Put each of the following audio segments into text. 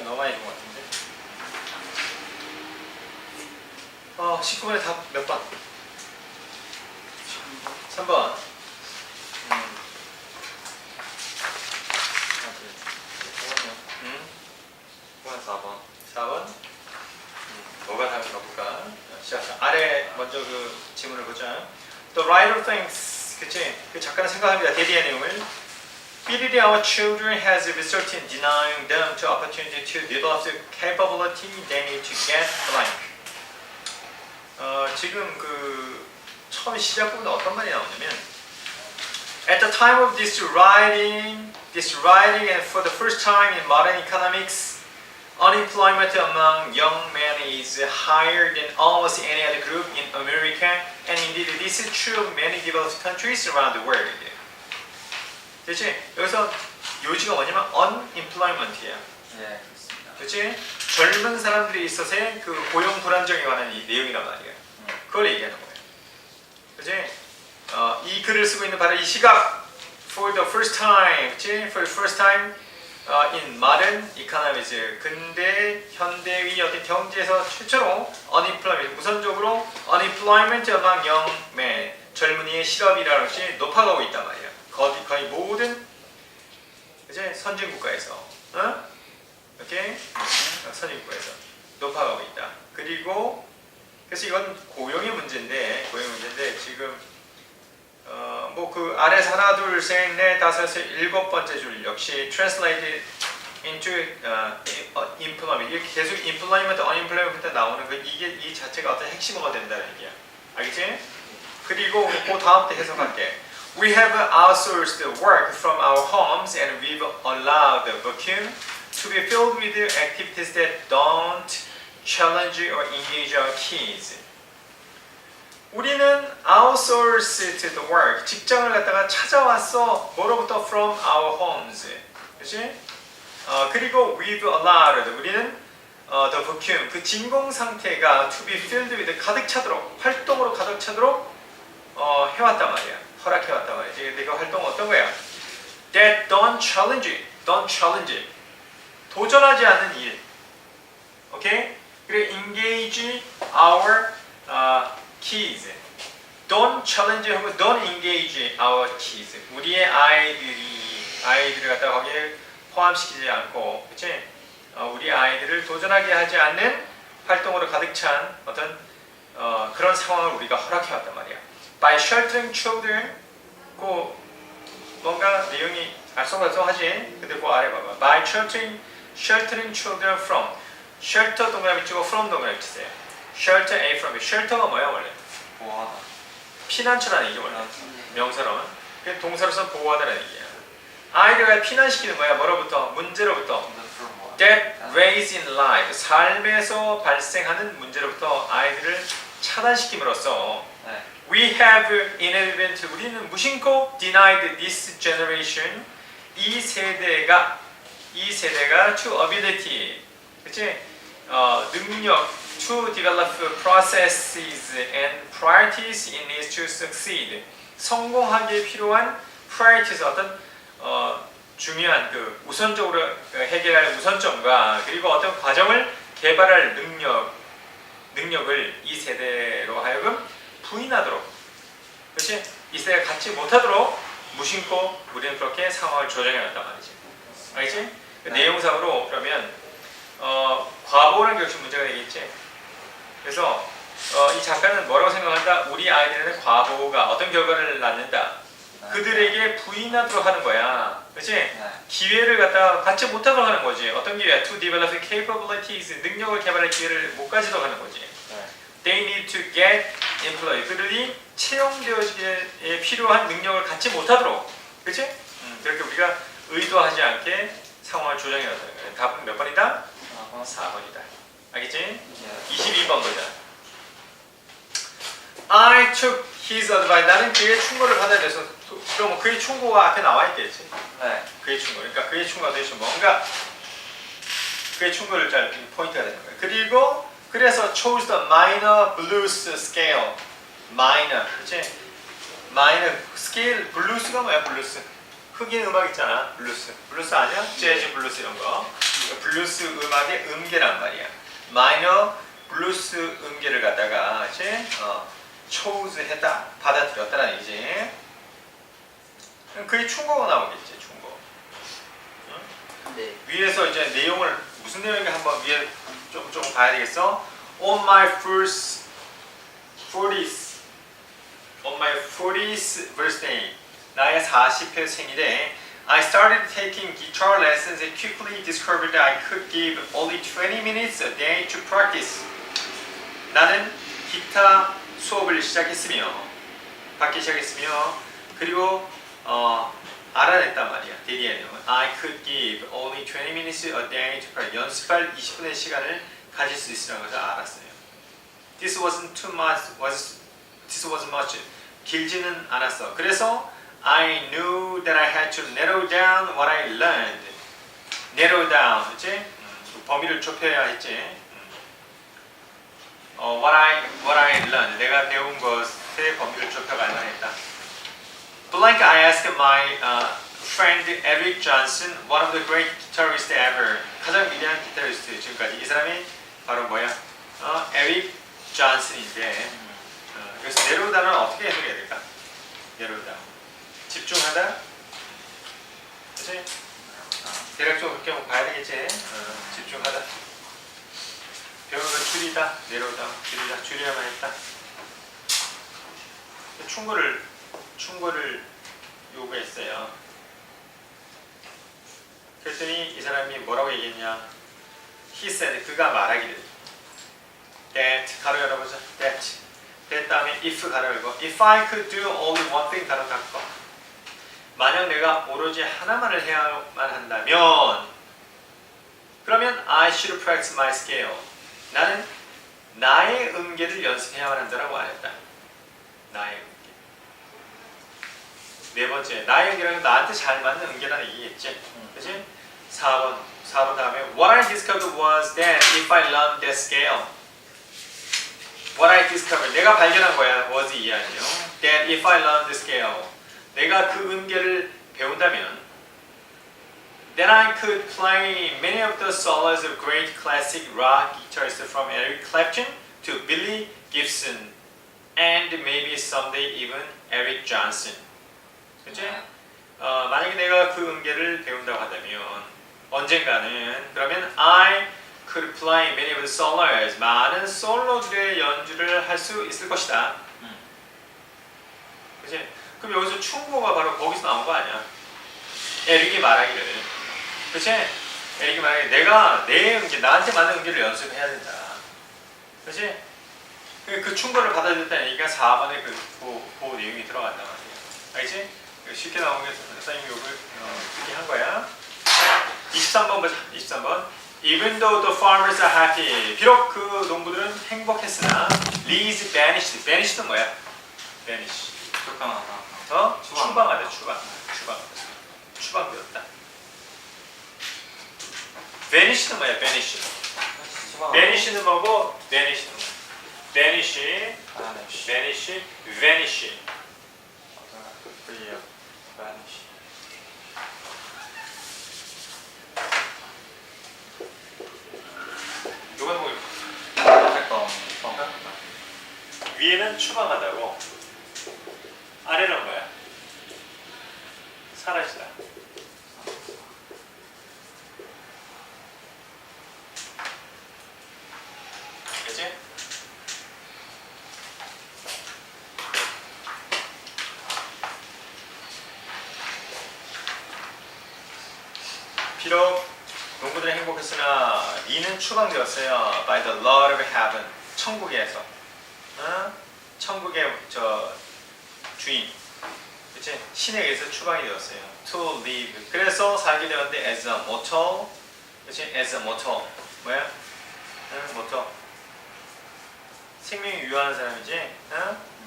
시간 너무 많이 준 것 같은데. 19번에 답 몇 번? 3번. 4번. 4번. 뭐가 답인가 볼까? 시작합시다. 아래 먼저 그 지문을 보자. The writer thinks, 그치? 그 작가는 생각합니다. 대비의 내용을. Feeding our children has resulted in denying them the opportunity to develop the capability they need to get blank. 지금 그 처음 시작 부분에 어떤 말이 나오냐면 At the time of this writing and for the first time in modern economics, unemployment among young men is higher than almost any other group in America, and indeed this is true of many developed countries around the world. 그렇지? 여기서 요지가 뭐냐면 unemployment이야. 네, 그렇습니다. 그렇지? 젊은 사람들이 있어서의 그 고용 불안정에 관한 이 내용이란 말이야. 그걸 얘기하는 거야. 그렇지? 이 글을 쓰고 있는 바로 이 시각 for the first time, 그렇지? For the first time in modern economics, 근대 현대의 어떤 경제에서 최초로 unemployment, 우선적으로 unemployment among young men, 젊은이의 실업이라는 것이 높아가고 있단 말이야. 거의 모든 이제 선진 국가에서, 오케이? 선진 국가에서 높아가고 있다. 그리고 그래서 이건 고용의 문제인데 지금 뭐 그 아래서 하나, 둘, 셋, 넷, 다섯, 여섯, 일곱 번째 줄 역시 translated into employment, 이렇게 계속 employment, unemployment 나오는 거 이게 이 자체가 어떤 핵심어가 된다는 얘기야. 알겠지? 그리고 그 다음부터 해석할게. We have outsourced work from our homes and we've allowed the vacuum to be filled with activities that don't challenge or engage our kids. 우리는 outsourced the work, 직장을 갖다가 찾아왔어. 뭐로부터? From our homes. 그렇지? 그리고 we've allowed, 우리는 the vacuum, 그 진공 상태가 to be filled with, 가득 차도록, 활동으로 가득 차도록 해왔단 말이야. 허락해왔단 말이야. 근데 그 활동은 어떤 거야? That don't challenge, 도전하지 않는 일. 오케이? 그리고 engage our kids. Don't challenge 하고 don't engage our kids. 우리의 아이들을 갖다가 거기에 포함시키지 않고, 그치? 우리 아이들을 도전하게 하지 않는 활동으로 가득 찬 어떤 그런 상황을 우리가 허락해왔단 말이야. By sheltering children, 그 뭔가 내용이 알쏭달쏭하지? 근데 그 아래 봐봐. By sheltering children from. shelter 동그라미 치고 from 동그라미 치세요. shelter A from B. shelter가 뭐야 원래? 보호하다. 피난처라는 얘기죠 원래. 명사로는. 그 동사로서 보호하다라는 얘기야. 아이들을 피난시키는 거야. 뭐로부터? 문제로부터. That raise in life. 삶에서 발생하는 문제로부터 아이들을 차단시킴으로써 네. We have inadvertently, 우리는 무심코 denied this generation, 이 세대가 to ability, 그치? 능력, to develop processes and priorities in it to succeed. 성공하기에 필요한 priorities, 어떤 중요한 그 우선적으로 해결할 우선점과 그리고 어떤 과정을 개발할 능력을 이 세대로 하여금 부인하도록, 그렇지? 이 세대가 갖지 못하도록 무심코 우리는 그렇게 상황을 조정해놨단 말이지. 알겠지? 그 내용상으로 그러면 과보라는 게 역시 문제가 되겠지. 그래서 이 작가는 뭐라고 생각한다? 우리 아이들에는 과보가 어떤 결과를 낳는다. 그들에게 부인하도록 하는 거야. 그렇지? 기회를 갖지 못하도록 하는 거지. 어떤 기회야? To develop capabilities, 능력을 개발할 기회를 못 가지도록 하는 거지. They need to get employed. 그들이 채용되어지기에 필요한 능력을 갖지 못하도록. 그렇지? 그렇게 우리가 의도하지 않게 상황을 조정해야 된다는 거예요. 답은 몇 번이다? 4번이다. 알겠지? 22번 보자. I took his advice. 나는 그의 충고를 받아야 돼서. 그럼 그의 충고가 앞에 나와 있겠지? 네. 그의 충고. 그러니까 그의 충고가 도대체 뭔가 그의 충고를 잘 포인트가 되는 거예요. 그리고 그래서 chose the minor blues scale. minor, 그렇지? minor scale. 블루스가 뭐야? 블루스. 흑인 음악 있잖아. 블루스. 블루스 아니야? 재즈 블루스 이런 거. 블루스 음악의 음계란 말이야. 마이너 블루스 음계를 갖다가 이제 chose 했다, 받아들였다라는 얘기지. 그게 충고가 나오겠지, 충고. 응? 네. 위에서 이제 내용을 무슨 내용인가 한번 위에 조금 봐야 되겠어. On my first 40th, on my 40th birthday, 나의 40회 생일에 I started taking guitar lessons and quickly discovered that I could give only 20 minutes a day to practice. 나는 기타 수업을 받기 시작했으며 그리고 알아냈단 말이야. DDN은 I could give only 20 minutes a day to practice. 연습할 20분의 시간을 가질 수 있으라는 것을 알았어요. This wasn't much. 길지는 않았어. 그래서 I knew that I had to narrow down what I learned. narrow down, 그치? 범위를 좁혀야 했지. what I learned. 내가 배운 것의 범위를 좁혀가야만 했다. Blank, I asked my friend Eric Johnson, one of the great guitarists ever. 가장 위대한 기타리스트 지금까지. 이 사람이 바로 뭐야? 에릭 존슨인데. 그래서 narrow down은 어떻게 해석해야 될까? narrow down. 집중하다. 그치? 대략적으로 그렇게 한번 봐야 되겠지? 집중하다. 배우는 걸 줄이다. narrow down. 줄이다. 줄여야만 했다. 충고를 요구했어요. 그랬더니 이 사람이 뭐라고 얘기했냐? He said, 그가 말하기를 that, 가로 열어보자. that 다음에 if 가로 열고 if I could do only one thing 가로 닫고 만약 내가 오로지 하나만을 해야만 한다면 그러면 I should practice my scale. 나는 나의 음계를 연습해야만 한다라고 말했다. 나의 음계. 네 번째, 나의 음계라는 나한테 잘 맞는 음계라는 얘기겠지. 그치? 4번 다음에 What I discovered was that if I learned that scale. What I discovered, 내가 발견한 거야. was 이 아니요. That if I learned the scale. 내가 그 음계를 배운다면 then I could play many of the solos of great classic rock guitarists from Eric Clapton to Billy Gibson and maybe someday even Eric Johnson. 그치? 만약에 내가 그 음계를 배운다고 한다면 언젠가는 그러면 I could play many of the solos 많은 솔로들의 연주를 할 수 있을 것이다. 그치? 그럼 여기서 충고가 바로 거기서 나온 거 아니야? 에릭이 말하기를. 그치? 에릭이 말하기를 내가 내 음계, 나한테 맞는 음계를 연습해야 된다. 그치? 그 충고를 받아들였다는 얘기가 4번에 그 내용이 들어간단 말이야. 알겠지? 쉽게 나온 게 선생님 욕을 이렇게 한 거야. 23번 보자. 23번. Even though the farmers are happy. 비록 그 농부들은 행복했으나 Lee's vanished. vanished는 뭐야? vanish. 쫓겨나다. 추방하다. 추방되었다. vanished는 뭐야? vanish는 뭐고 vanish는 뭐야? vanish. 이건 뭐 위에는 추방하다고 아래는 뭐야? 사라지다. 그치? 비록 농부들은 행복했으나 이는 추방되었어요. By the Lord of Heaven. 천국에서. 천국의 주인. 그치? 신에 의해서 추방이 되었어요. To live. 그래서 살게 되었는데 as a mortal. 그치? as a mortal. 뭐야? mortal. 생명이 유효한 사람이지?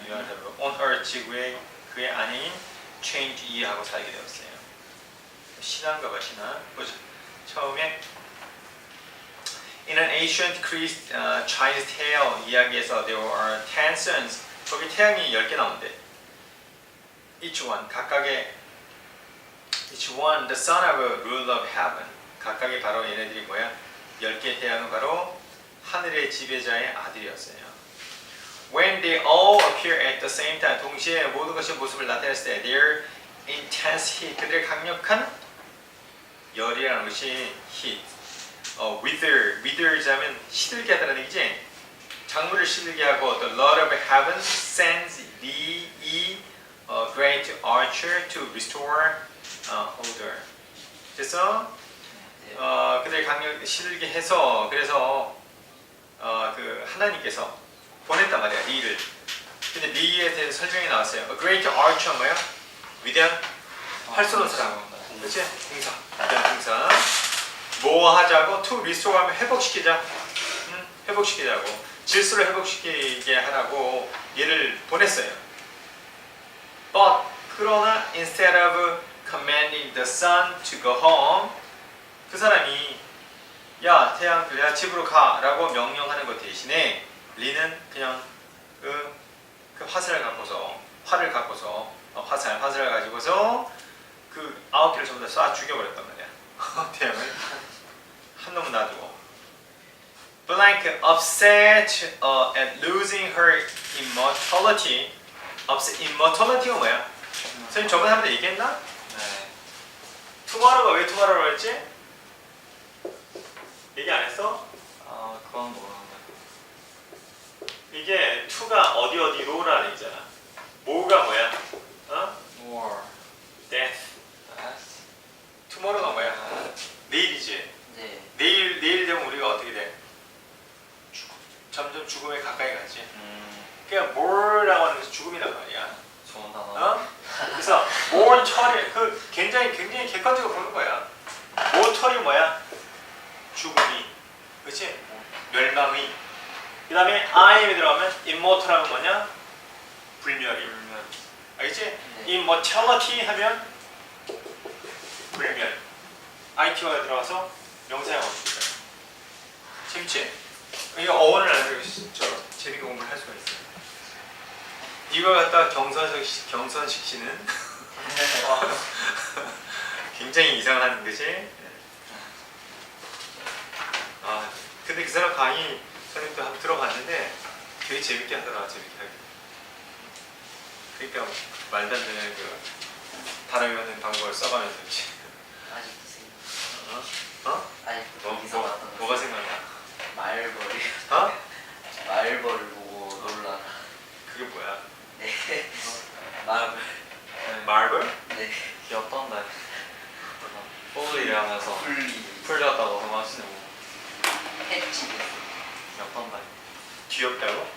유효한 사람으로. On earth. 지구에 그의 아내인 change 이하고 살게 되었어요. 신앙가가 신앙. 보자. 처음에 In an ancient Chinese tale 이야기에서 there were 10 sons. 거기 태양이 10개 나온대. Each one, 각각의 each one the son of a ruler of heaven. 각각이 바로 얘네들이 뭐야? 10개의 태양은 바로 하늘의 지배자의 아들이었어요. When they all appear at the same time, 동시에 모든 것이 모습을 나타냈을 때, their intense heat, 그들의 강력한 열이라는 것이 heat, wither자면 시들게 하다는 얘기지. 작물을 시들게 하고, the Lord of Heaven sends the great archer to restore order. 그래서 그들의 강력 시들게 해서 그래서 그 하나님께서 보냈단 말이야 리를. 근데 리에 대해서 설명이 나왔어요. A great archer 뭐야? 위대한 활 쏘는 사람. 그렇지? 공사. 위대한 공사. 뭐 하자고? To restore 하면 회복시키자. 회복시키자고. 질서를 회복시키게 하라고 얘를 보냈어요. But 그러나 instead of commanding the sun to go home, 그 사람이 야 태양 야 집으로 가라고 명령하는 것 대신에 리는 그냥 그 화살을 갖고서 활을 갖고서 화살을 가지고서 그 9개를 전부 다 쏴 죽여버렸단 말이야. 태양을 한 놈은 놔두고. Blank upset at losing her immortality. upset immortality가 뭐야? 선생님 저번에 한번 얘기했나? 네. 투마로가 왜 투마로로 했지? 얘기 안 했어? 그건 모르는데. 이게 투가 어디로라는 얘기잖아. 뭐가 뭐야? War. death. Yes. 투마로가 뭐야? 내일이지. 네. 내일 되면 우리가 어떻게 돼? 점점 죽음에 가까이 가지. 그러니까 more라고 하는 것은 죽음이란 말이야. 좋은 단어. 그래서 more 처리 굉장히 객관적으로 보는 거야. mortal이 뭐야? 죽음이. 그렇지? 멸망이. 그 다음에 Im에 들어가면 immortal하면 뭐냐? 불멸이. 알겠지? 네. immortality 하면 불멸. IT가 들어가서 명사형 어입니다. 재밌지? 이거 어원을 알고 재밌게 공부를 할 수가 있어요. 이걸 갖다가 경선시키는 굉장히 이상한 거지. 근데 그 사람 강의 선생님도 한번 들어봤는데 되게 재밌게 하더라. 재밌게 하게. 그러니까 말도 안 되는 그 단어 외우는 방법을 써가면서 있지. 아직도 생각. 아직도 기사 봤던 뭐가 생각나? 말벌이. 말벌을 보고 놀라. 그게 뭐야? 네. 말벌. 말벌? 네. 귀엽던데. 폴리 하면서 풀리. 풀렸다고 하시는 해치. 귀엽던데. 귀엽다고?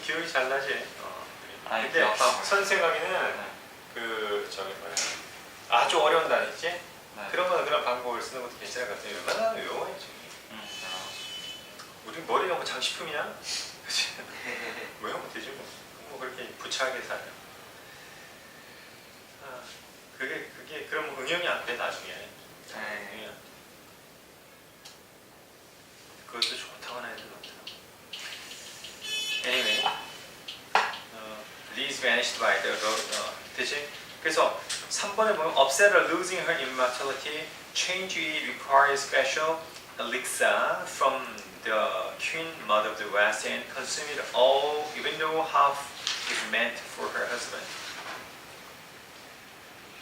기억이 잘 나지. 아니 근데 귀엽다고. 선 생각에는 네. 그 저기 뭐야 아주 어려운 단어 있지? 네. 그런 거는 그런 방법을 쓰는 것도 괜찮을 것 같아요. 얼마나 외워야지. 우리 머리 너무 장식품이야? 그치? 외우면 되지 뭐 그렇게 부차하게 살아. 그게 그럼 응용이 안 돼 나중에. 네. 그것도 좋다고 하는 애들 많더라. Anyway, Lee's vanished by the road. 되지? 그래서 3번에 보면 upset or losing her immortality, change requires special elixir from the Queen Mother of the West and consume it all, even though half is meant for her husband.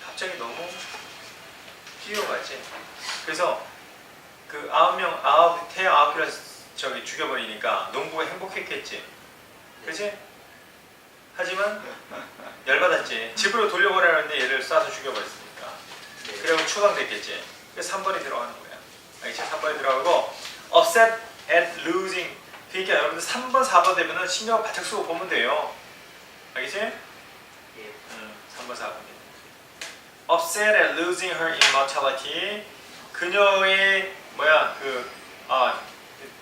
갑자기 너무 뛰어가지. 그래서 그 태양 9개를 저기 죽여버리니까 농부가 행복했겠지. 그치? 하지만 열받았지. 집으로 돌려보라는데 얘를 쏴서 죽여버렸으니까. 그리고 추방됐겠지. 그래서 3번이 들어가는 거야. 알겠지? 3번이 들어가고 upset at losing. 그러니까 여러분들 3번, 4번 되면은 신경 바짝 쓰고 보면 돼요. 알겠지? 예. 3번, 4번. upset at losing her immortality. 그녀의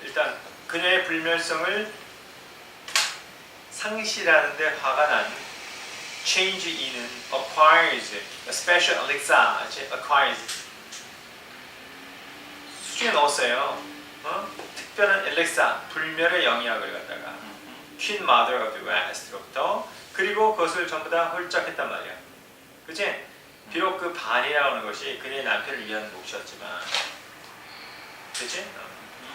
일단 그녀의 불멸성을 상실하는데 화가 난 change in은 acquires, a special elixir, acquires 수중에 넣었어요. 특별한 엘렉사, 불멸의 영향을 갖다가 Queen Mother of the West로부터 그리고 그것을 전부 다 홀짝했단 말이야. 그치? 비록 그 반이라고 하는 것이 그의 남편을 위한 몫이었지만, 그치?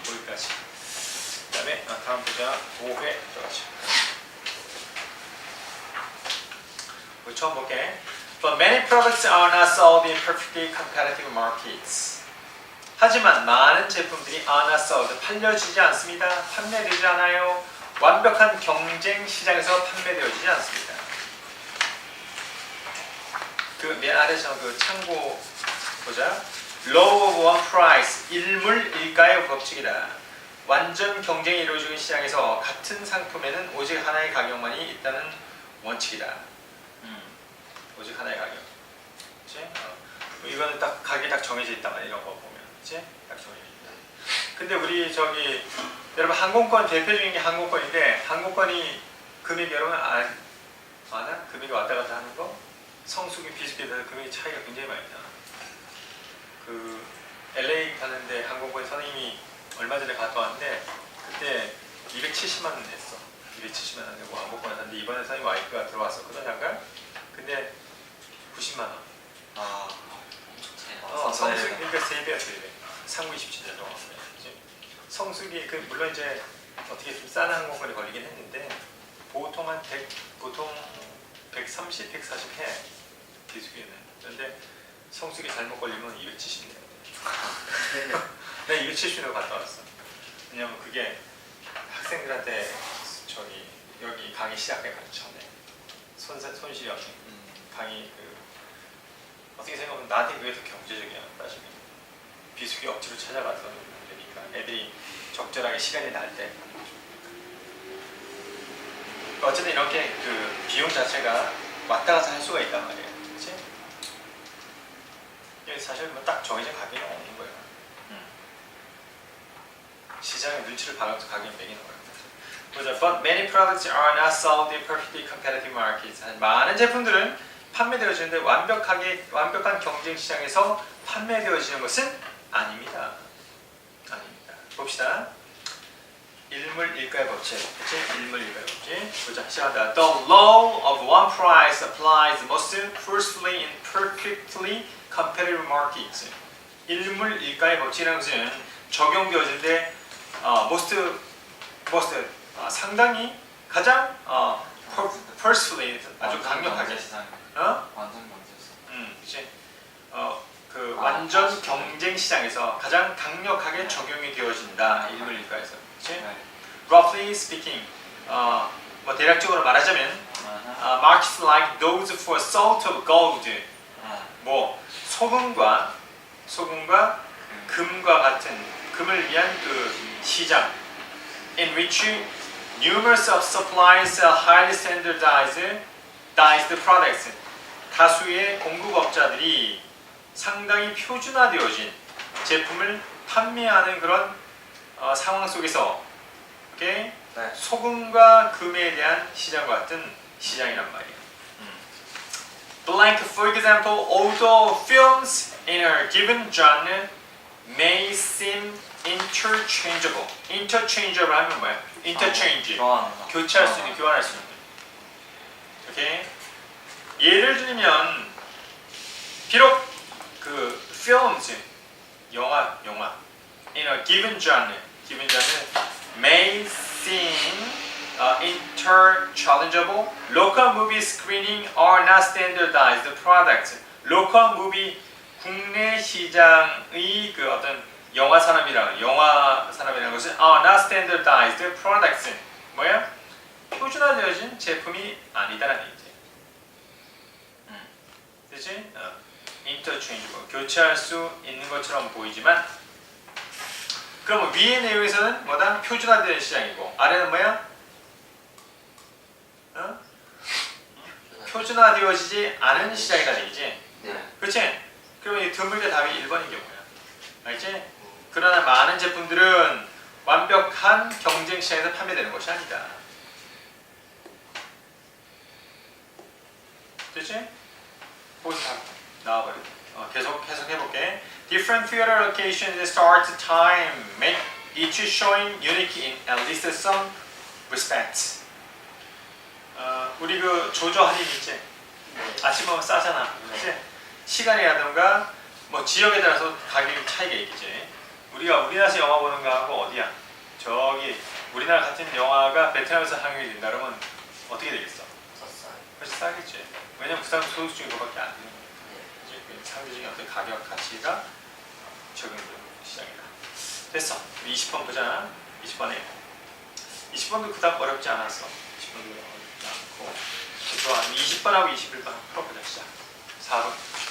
거기까지. 그 다음에 다음 보자. 5회 들어가죠. 우리 처음 볼게. But many products are not sold in perfectly competitive markets. 하지만 많은 제품들이 are not sold, 팔려지지 않습니다. 판매되지 않아요. 완벽한 경쟁 시장에서 판매되어지지 않습니다. 그 맨 아래서 그 참고 보자. Law of one price, 일물일가의 법칙이다. 완전 경쟁이 이루어지는 시장에서 같은 상품에는 오직 하나의 가격만이 있다는 원칙이다. 오직 하나의 가격. 그치? 이거는 딱 가격이 딱 정해져 있단 말이야. 이런 거 보면. 그치? 딱 정해져 있다. 근데 우리 저기 여러분 항공권 대표적인 게 항공권인데 항공권이 금액 여러분 아나? 금액이 왔다 갔다 하는 거? 성수기 비수기에 따라 금액이 차이가 굉장히 많이 나. 그 LA 가는데 항공권 선생님이 얼마 전에 갔다 왔는데 그때 270만 원 냈어. 270만 원 내고 항공권을 샀는데 이번에 선생님 와이프가 들어왔었거든 잠깐. 근데 90만 원. 아, 성수기 그러니까 3배야 3배. 상부 27년 동안. 성수기 그 물론 이제 어떻게 좀 싼 항공권이 걸리긴 했는데 보통 한 100, 보통 130, 140 해. 비수기는. 그런데 성수기 잘못 걸리면 270년. 내가 270년 갔다 왔어. 왜냐면 그게 학생들한테 저기 여기 강의 시작해 가르쳤네. 손실이 없네. 강의 그 어떻게 생각하면 나한테 그게 더 경제적이야 따지면. 비수기 억지로 찾아가서 되니까 애들이 적절하게 시간이 날 때. 어쨌든 이렇게 그 비용 자체가 왔다 갔다 할 수가 있단 말이에요. 그치? 이게 사실 뭐 딱 정해진 가격이 없는 거예요. 시장의 눈치를 봐가면서 가격을 매기는 거예요. 보자. But many products are not sold in perfectly competitive markets. 많은 제품들은 판매되어지는데 완벽한 경쟁 시장에서 판매되어지는 것은 아닙니다. 아닙니다. 봅시다. 일물일가의 법칙. 그치? 일물일가의 법칙. 보자. 시작한다. The law of one price applies most forcefully in perfectly competitive markets. 일물일가의 법칙이라는 것은 적용되어지는데 상당히 가장 forcefully 아주 강력하게 시장. 완전 경제 시장. 그치? 그 완전 경쟁 시장에서 가장 강력하게 적용이 되어진다. 일물일가에서. 그치? 네. Roughly speaking, 뭐 대략적으로 말하자면 markets like those for salt of gold, 뭐 소금과 금과 같은 금을 위한 그 시장, in which numerous of suppliers sell highly standardized products. 다수의 공급업자들이 상당히 표준화되어진 제품을 판매하는 그런 상황 속에서 okay? 네. 소금과 금에 대한 시장과 같은 시장이란 말이에요. Like for example, although films in a given genre may seem interchangeable. interchangeable 하면 뭐야? interchange. 교체할 수 있는, 교환할 수 있는. 오케이? 예를 들면 비록 그 films 영화 in a given genre may seem interchangeable. Local movie screening are not standardized products. local movie 국내 시장의 그 어떤 영화 산업이라는 것은 are not standardized products. 뭐야? 표준화되어진 제품이 아니다라는 얘기지. 그렇지? interchangeable. 교체할 수 있는 것처럼 보이지만 그럼 위의 내용에서는 뭐다? 표준화된 시장이고 아래는 뭐야? 표준화되어지지 않은 시장이라는 얘기지. 네. 그렇지? 그러면 이 드물게 답이 1번인 게 뭐야? 알지? 그러나 많은 제품들은 완벽한 경쟁 시장에서 판매되는 것이 아니다. 됐지? 거기서 다 나와버려. 계속 해석해볼게. Different theater locations start time make each showing unique in at least some respects. 우리 그 조조 할인 있지? 아침 먹으면 싸잖아. 그치? 시간이라든가 뭐 지역에 따라서 가격이 차이가 있겠지. 우리가 우리나라에서 영화 보는 거하고 어디야? 저기 우리나라 같은 영화가 베트남에서 상영이 된다 그러면 어떻게 되겠어? 샀어요. 훨씬 싸겠지. 왜냐면 그 사람 소득 중에 그거밖에 안 되는 거야. 네. 이제 그 상대적인 어떤 가격 가치가 적용되는 시장이다. 됐어. 20번 보자. 20번에 20번도 그닥 어렵지 않았어. 20번도 어렵지 않고 좋아. 20번하고 21번 풀어보자. 시작. 4번.